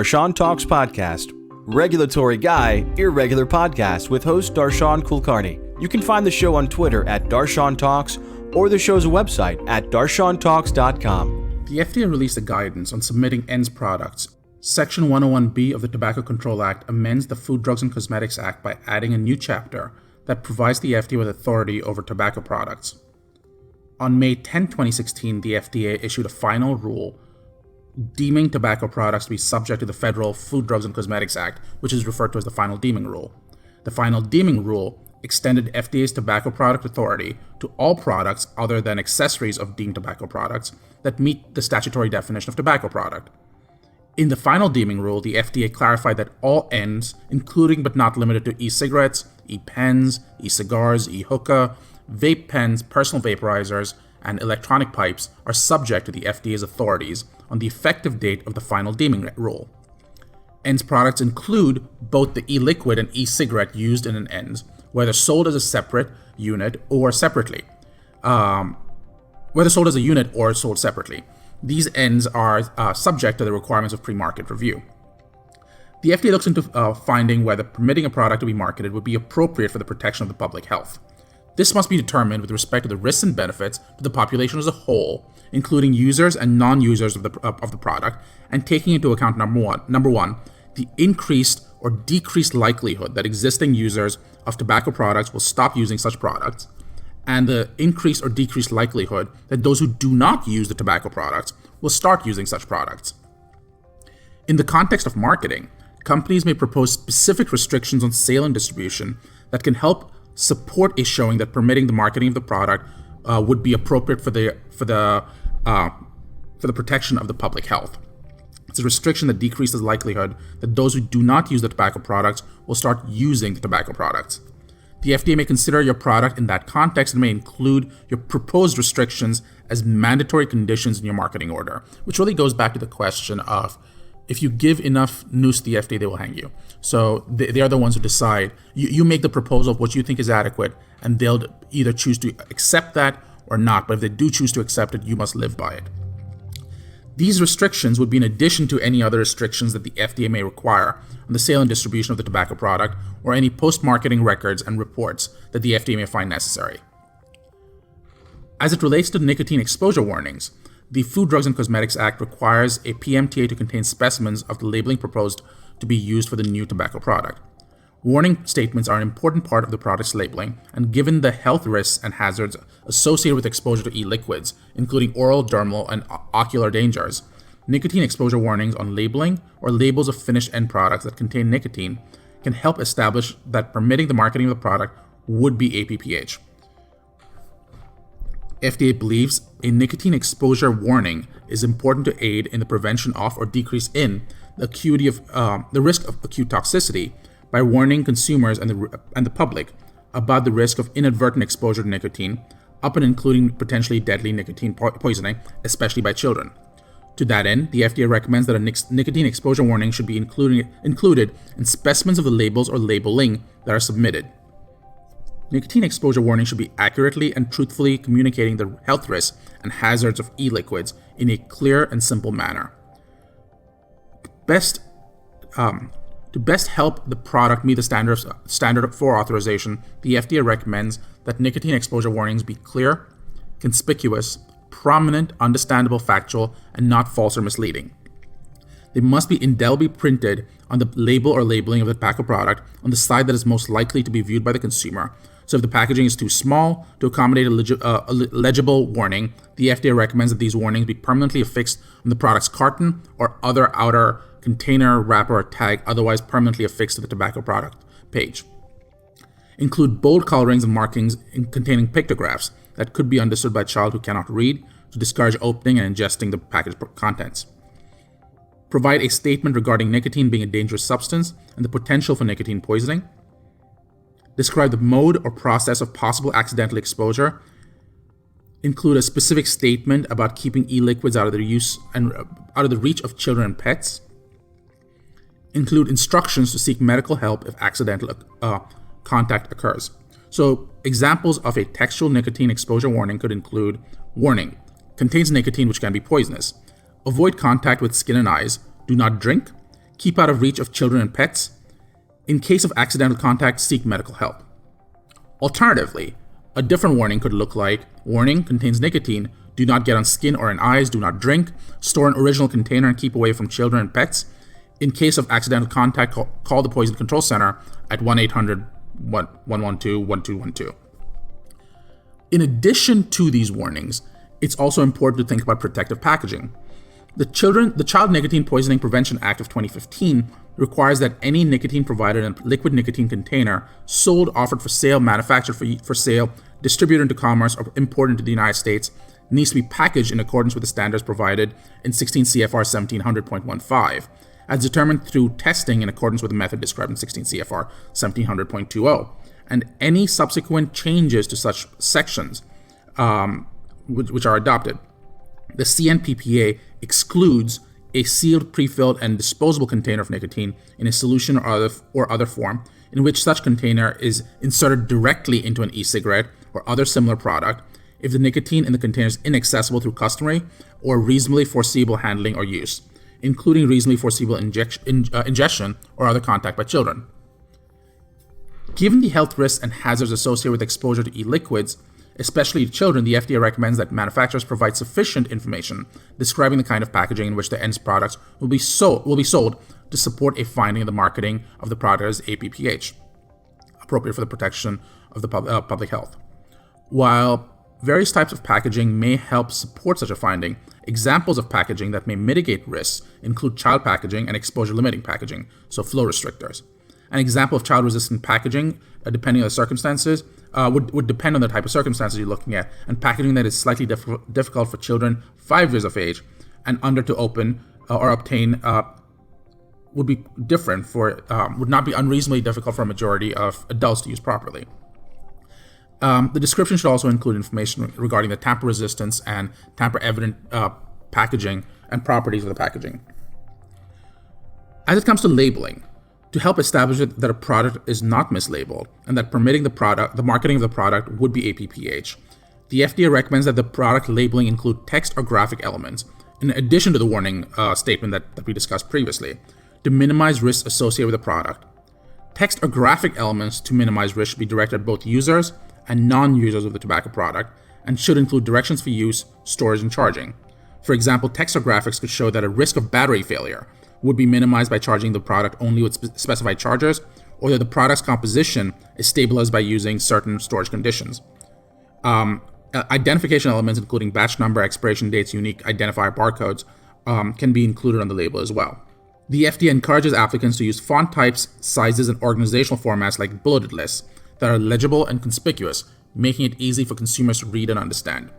Darshan Talks Podcast. Regulatory guy, irregular podcast with host Darshan Kulkarni. You can find the show on Twitter at Darshan Talks or the show's website at darshantalks.com. The FDA released a guidance on submitting ENDS products. Section 101B of the Tobacco Control Act amends the Food, Drugs, and Cosmetics Act by adding a new chapter that provides the FDA with authority over tobacco products. On May 10, 2016, the FDA issued a final rule deeming tobacco products to be subject to the Federal Food, Drugs, and Cosmetics Act, which is referred to as the Final Deeming Rule. The Final Deeming Rule extended FDA's tobacco product authority to all products other than accessories of deemed tobacco products that meet the statutory definition of tobacco product. In the Final Deeming Rule, the FDA clarified that all ENDS, including but not limited to e-cigarettes, e-pens, e-cigars, e-hookah, vape pens, personal vaporizers, and electronic pipes are subject to the FDA's authorities on the effective date of the Final Deeming Rule. ENDS products include both the e-liquid and e-cigarette used in an ENDS, whether sold as a separate unit or separately. Whether sold as a unit or sold separately. These ENDS are subject to the requirements of pre-market review. The FDA looks into finding whether permitting a product to be marketed would be appropriate for the protection of the public health. This must be determined with respect to the risks and benefits to the population as a whole, including users and non-users of the product, and taking into account number one, the increased or decreased likelihood that existing users of tobacco products will stop using such products, and the increased or decreased likelihood that those who do not use the tobacco products will start using such products. In the context of marketing, companies may propose specific restrictions on sale and distribution that can help support a showing that permitting the marketing of the product would be appropriate for the protection of the public health. It's a restriction that decreases the likelihood that those who do not use the tobacco products will start using the tobacco products. The FDA may consider your product in that context and may include your proposed restrictions as mandatory conditions in your marketing order, which really goes back to the question of if you give enough news to the FDA, they will hang you. So they are the ones who decide. You make the proposal of what you think is adequate, and they'll either choose to accept that or not. But if they do choose to accept it, you must live by it. These restrictions would be in addition to any other restrictions that the FDA may require on the sale and distribution of the tobacco product or any post-marketing records and reports that the FDA may find necessary. As it relates to nicotine exposure warnings, the Food, Drugs, and Cosmetics Act requires a PMTA to contain specimens of the labeling proposed to be used for the new tobacco product. Warning statements are an important part of the product's labeling, and given the health risks and hazards associated with exposure to e-liquids, including oral, dermal, and ocular dangers, nicotine exposure warnings on labeling or labels of finished end products that contain nicotine can help establish that permitting the marketing of the product would be APPH. FDA believes a nicotine exposure warning is important to aid in the prevention of or decrease in the acuity of the risk of acute toxicity by warning consumers and the public about the risk of inadvertent exposure to nicotine, up and including potentially deadly nicotine poisoning, especially by children. To that end, the FDA recommends that a nicotine exposure warning should be included in specimens of the labels or labeling that are submitted. Nicotine exposure warning should be accurately and truthfully communicating the health risks and hazards of e-liquids in a clear and simple manner. To best help the product meet the standard for authorization, the FDA recommends that nicotine exposure warnings be clear, conspicuous, prominent, understandable, factual, and not false or misleading. They must be indelibly printed on the label or labeling of the tobacco product on the side that is most likely to be viewed by the consumer. So if the packaging is too small to accommodate a legible warning, the FDA recommends that these warnings be permanently affixed on the product's carton or other outer container, wrapper, or tag otherwise permanently affixed to the tobacco product page. Include bold colorings and markings containing pictographs that could be understood by a child who cannot read to discourage opening and ingesting the package contents. Provide a statement regarding nicotine being a dangerous substance and the potential for nicotine poisoning. Describe the mode or process of possible accidental exposure. Include a specific statement about keeping e-liquids out of the use and out of the reach of children and pets. Include instructions to seek medical help if accidental contact occurs. So examples of a textual nicotine exposure warning could include: warning, contains nicotine which can be poisonous. Avoid contact with skin and eyes. Do not drink. keep out of reach of children and pets. In case of accidental contact, seek medical help. Alternatively, a different warning could look like, warning, contains nicotine, do not get on skin or in eyes, do not drink, store an original container and keep away from children and pets. In case of accidental contact, call the Poison Control Center at 1-800-112-1212. In addition to these warnings, it's also important to think about protective packaging. The Child Nicotine Poisoning Prevention Act of 2015 requires that any nicotine provided in a liquid nicotine container sold, offered for sale, manufactured for sale, distributed into commerce, or imported into the United States needs to be packaged in accordance with the standards provided in 16 CFR 1700.15, as determined through testing in accordance with the method described in 16 CFR 1700.20, and any subsequent changes to such sections which are adopted. The CNPPA excludes a sealed, pre-filled, and disposable container of nicotine in a solution or other form in which such container is inserted directly into an e-cigarette or other similar product if the nicotine in the container is inaccessible through customary or reasonably foreseeable handling or use, including reasonably foreseeable ingestion or other contact by children. Given the health risks and hazards associated with exposure to e-liquids, especially to children, the FDA recommends that manufacturers provide sufficient information describing the kind of packaging in which the end products will be sold to support a finding of the marketing of the product as APPH, appropriate for the protection of the public health. While various types of packaging may help support such a finding, examples of packaging that may mitigate risks include child packaging and exposure-limiting packaging, so flow restrictors. An example of child-resistant packaging, depending on the circumstances, would depend on the type of circumstances you're looking at, and packaging that is slightly difficult for children 5 years of age and under to open or obtain would be different would not be unreasonably difficult for a majority of adults to use properly. The description should also include information regarding the tamper resistance and tamper evident packaging and properties of the packaging. As it comes to labeling, to help establish that a product is not mislabeled and that permitting the marketing of the product would be APPH, the FDA recommends that the product labeling include text or graphic elements, in addition to the warning statement that we discussed previously, to minimize risks associated with the product. Text or graphic elements to minimize risk should be directed at both users and non-users of the tobacco product, and should include directions for use, storage, and charging. For example, text or graphics could show that a risk of battery failure would be minimized by charging the product only with specified chargers, or that the product's composition is stabilized by using certain storage conditions. Identification elements, including batch number, expiration dates, unique identifier barcodes, can be included on the label as well. The FDA encourages applicants to use font types, sizes, and organizational formats like bulleted lists that are legible and conspicuous, making it easy for consumers to read and understand.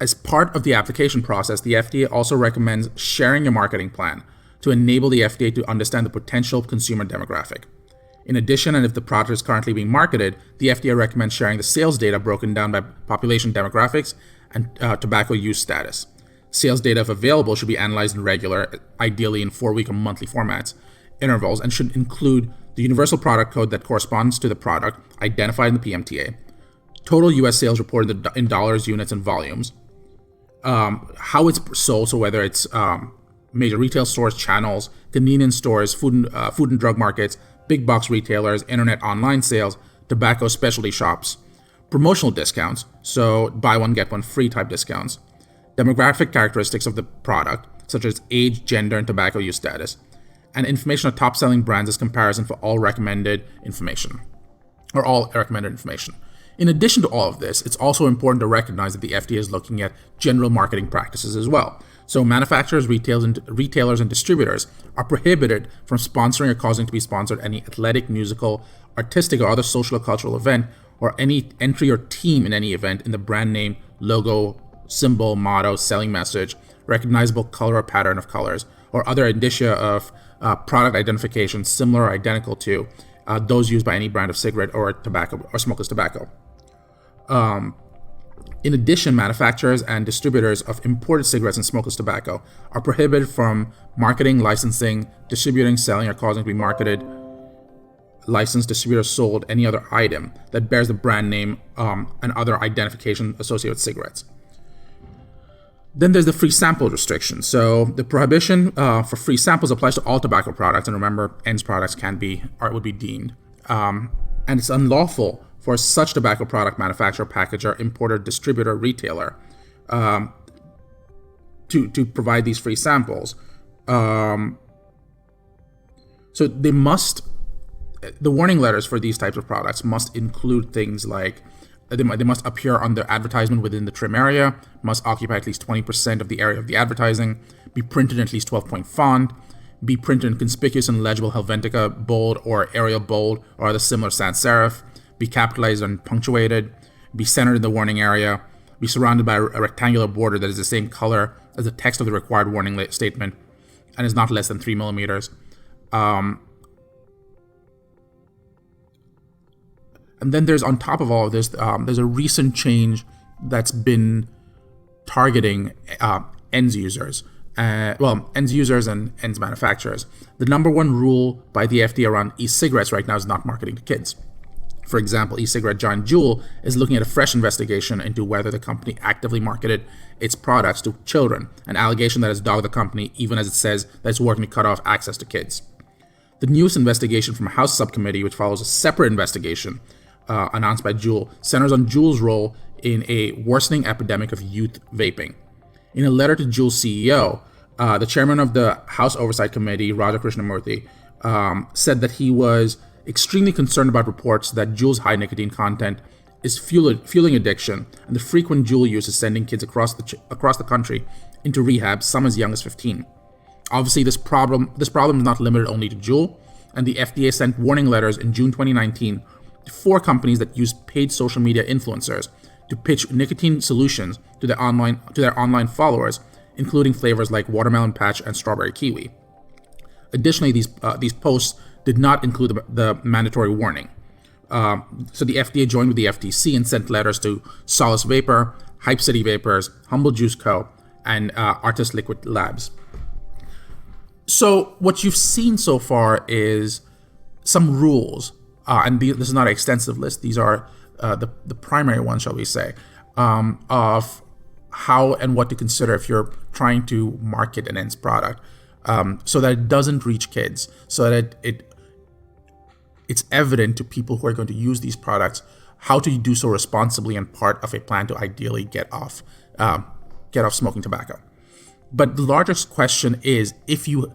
As part of the application process, the FDA also recommends sharing your marketing plan to enable the FDA to understand the potential consumer demographic. In addition, and if the product is currently being marketed, the FDA recommends sharing the sales data broken down by population demographics and tobacco use status. Sales data, if available, should be analyzed in regular, ideally in 4-week or monthly formats, intervals, and should include the universal product code that corresponds to the product identified in the PMTA, total U.S. sales reported in dollars, units, and volumes, how it's sold, so whether it's major retail stores, channels, convenience stores, food and drug markets, big box retailers, internet online sales, tobacco specialty shops, promotional discounts, so buy one get one free type discounts, demographic characteristics of the product, such as age, gender, and tobacco use status, and information on top selling brands as comparison for all recommended information. In addition to all of this, it's also important to recognize that the FDA is looking at general marketing practices as well. So manufacturers, retailers, and distributors are prohibited from sponsoring or causing to be sponsored any athletic, musical, artistic, or other social or cultural event, or any entry or team in any event in the brand name, logo, symbol, motto, selling message, recognizable color or pattern of colors, or other indicia of product identification similar or identical to those used by any brand of cigarette or tobacco or smokeless tobacco. In addition, manufacturers and distributors of imported cigarettes and smokeless tobacco are prohibited from marketing, licensing, distributing, selling, or causing to be marketed, licensed, distributed, or sold any other item that bears the brand name and other identification associated with cigarettes. Then there's the free sample restriction. So the prohibition for free samples applies to all tobacco products, and remember, ENDS products would be deemed. And it's unlawful for such tobacco product manufacturer, packager, importer, distributor, retailer to provide these free samples. So the warning letters for these types of products must include things like they must appear on the advertisement within the trim area, must occupy at least 20% of the area of the advertising, be printed in at least 12-point font, be printed in conspicuous and legible Helvetica bold or Arial bold or other similar sans serif, be capitalized and punctuated, be centered in the warning area, be surrounded by a rectangular border that is the same color as the text of the required warning statement and is not less than 3 millimeters. And then there's, on top of all of this, there's a recent change that's been targeting ENDS users. ENDS users and ENDS manufacturers. The number one rule by the FDA around e-cigarettes right now is not marketing to kids. For example, e-cigarette giant Juul is looking at a fresh investigation into whether the company actively marketed its products to children, an allegation that has dogged the company even as it says that it's working to cut off access to kids. The newest investigation from a House subcommittee, which follows a separate investigation announced by Juul, centers on Juul's role in a worsening epidemic of youth vaping. In a letter to Juul's CEO, the chairman of the House Oversight Committee, Raja Krishnamurthy, said that he was extremely concerned about reports that Juul's high nicotine content is fueling addiction, and the frequent Juul use is sending kids across the country into rehab, some as young as 15. Obviously, this problem is not limited only to Juul, and the FDA sent warning letters in June 2019 to 4 companies that use paid social media influencers to pitch nicotine solutions to their online followers, including flavors like watermelon patch and strawberry kiwi. Additionally, these posts did not include the mandatory warning. So the FDA joined with the FTC and sent letters to Solace Vapor, Hype City Vapors, Humble Juice Co., and Artist Liquid Labs. So what you've seen so far is some rules, and this is not an extensive list. These are the primary ones, shall we say, of how and what to consider if you're trying to market an ENDS product, so that it doesn't reach kids, so that it's evident to people who are going to use these products how to do so responsibly and part of a plan to ideally get off smoking tobacco. But the largest question is, if you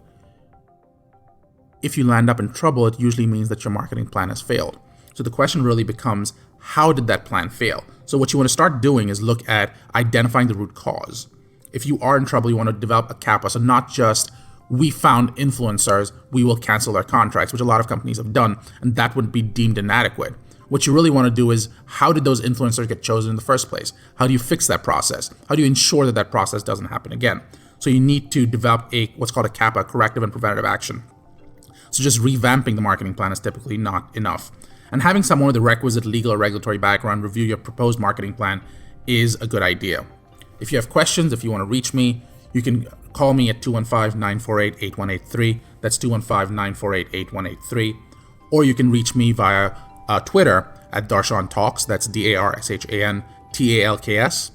land up in trouble, it usually means that your marketing plan has failed. So the question really becomes, how did that plan fail? So what you want to start doing is look at identifying the root cause. If you are in trouble, you want to develop a CAPA. So not just, we found influencers, we will cancel their contracts, which a lot of companies have done, and that would be deemed inadequate. What you really want to do is, how did those influencers get chosen in the first place? How do you fix that process? How do you ensure that that process doesn't happen again? So you need to develop what's called a CAPA, corrective and preventative action. So just revamping the marketing plan is typically not enough. And having someone with the requisite legal or regulatory background review your proposed marketing plan is a good idea. If you have questions, if you want to reach me, you can call me at 215-948-8183. That's 215-948-8183. Or you can reach me via Twitter at Darshan Talks. That's DARSHAN TALKS.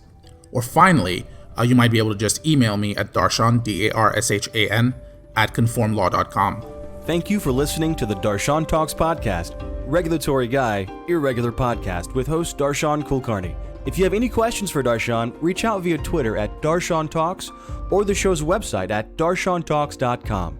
Or finally, you might be able to just email me at Darshan, DARSHAN, @conformlaw.com. Thank you for listening to the Darshan Talks podcast, regulatory guy, irregular podcast with host Darshan Kulkarni. If you have any questions for Darshan, reach out via Twitter at Darshan Talks or the show's website at darshantalks.com.